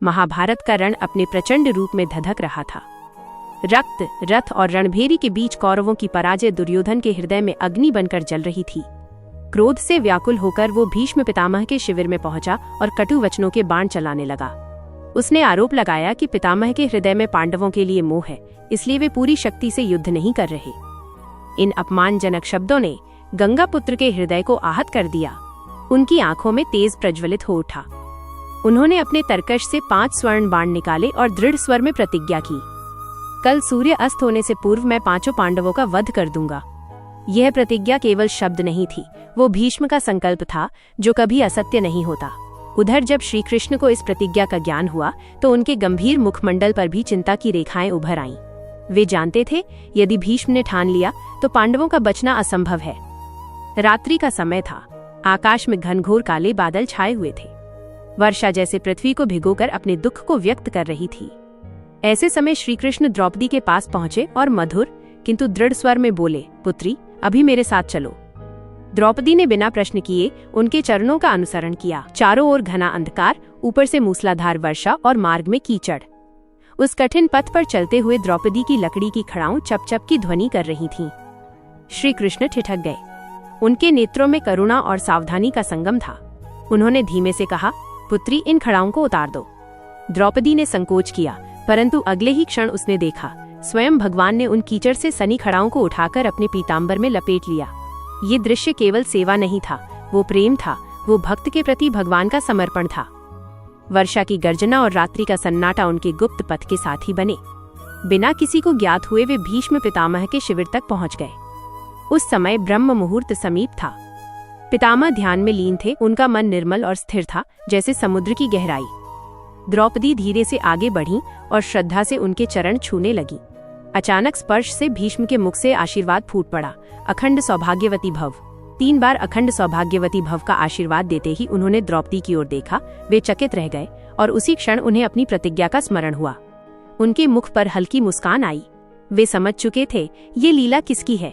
महाभारत का रण अपने प्रचंड रूप में धधक रहा था। रक्त, रथ और रणभेरी के बीच कौरवों की पराजय दुर्योधन के हृदय में अग्नि बनकर जल रही थी। क्रोध से व्याकुल होकर वो भीष्म पितामह के शिविर में पहुंचा और कटु वचनों के बाण चलाने लगा। उसने आरोप लगाया कि पितामह के हृदय में पांडवों के लिए मोह है, इसलिए वे पूरी शक्ति से युद्ध नहीं कर रहे। इन अपमानजनक शब्दों ने गंगापुत्र के हृदय को आहत कर दिया। उनकी आंखों में तेज प्रज्वलित हो उठा। उन्होंने अपने तरकश से 5 स्वर्ण बाण निकाले और दृढ़ स्वर में प्रतिज्ञा की, कल सूर्य अस्त होने से पूर्व मैं 5 पांडवों का वध कर दूंगा। यह प्रतिज्ञा केवल शब्द नहीं थी, वो भीष्म का संकल्प था जो कभी असत्य नहीं होता। उधर जब श्री कृष्ण को इस प्रतिज्ञा का ज्ञान हुआ तो उनके गंभीर मुखमंडल पर भी चिंता की रेखाएं उभर आईं। वे जानते थे यदि भीष्म ने ठान लिया तो पांडवों का बचना असंभव है। रात्रि का समय था। आकाश में घनघोर काले बादल छाए हुए थे। वर्षा जैसे पृथ्वी को भिगोकर अपने दुख को व्यक्त कर रही थी। ऐसे समय श्री कृष्ण द्रौपदी के पास पहुंचे और मधुर किंतु दृढ़ स्वर में बोले, पुत्री, अभी मेरे साथ चलो। द्रौपदी ने बिना प्रश्न किए उनके चरणों का अनुसरण किया। चारों ओर घना अंधकार, ऊपर से मूसलाधार वर्षा और मार्ग में कीचड़। उस कठिन पथ पर चलते हुए द्रौपदी की लकड़ी की खड़ाऊं चप चप की ध्वनि कर रही थीं। श्री कृष्ण ठिठक गए। उनके नेत्रों में करुणा और सावधानी का संगम था। उन्होंने धीमे से कहा, पुत्री, इन खड़ाओं को उतार दो। द्रौपदी ने संकोच किया, परंतु अगले ही क्षण उसने देखा स्वयं भगवान ने उन कीचड़ से सनी खड़ाओं को उठाकर अपने पीतांबर में लपेट लिया। ये दृश्य केवल सेवा नहीं था, वो प्रेम था, वो भक्त के प्रति भगवान का समर्पण था। वर्षा की गर्जना और रात्रि का सन्नाटा उनके गुप्त पथ के साथी बने। बिना किसी को ज्ञात हुए वे भीष्म पितामह के शिविर तक पहुंच गए। उस समय ब्रह्म मुहूर्त समीप था। पितामह ध्यान में लीन थे। उनका मन निर्मल और स्थिर था, जैसे समुद्र की गहराई। द्रौपदी धीरे से आगे बढ़ी और श्रद्धा से उनके चरण छूने लगी। अचानक स्पर्श से भीष्म के मुख से आशीर्वाद फूट पड़ा, अखंड सौभाग्यवती भव। 3 बार अखंड सौभाग्यवती भव का आशीर्वाद देते ही उन्होंने द्रौपदी की ओर देखा। वे चकित रह गए और उसी क्षण उन्हें अपनी प्रतिज्ञा का स्मरण हुआ। उनके मुख पर हल्की मुस्कान आई। वे समझ चुके थे ये लीला किसकी है।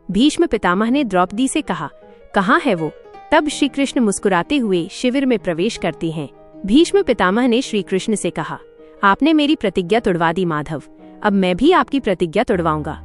भीष्म पितामह ने द्रौपदी से कहा, कहाँ है वो? तब श्री कृष्ण मुस्कुराते हुए शिविर में प्रवेश करते हैं। भीष्म पितामह ने श्री कृष्ण से कहा, आपने मेरी प्रतिज्ञा तोड़वा दी माधव, अब मैं भी आपकी प्रतिज्ञा तोड़वाऊंगा।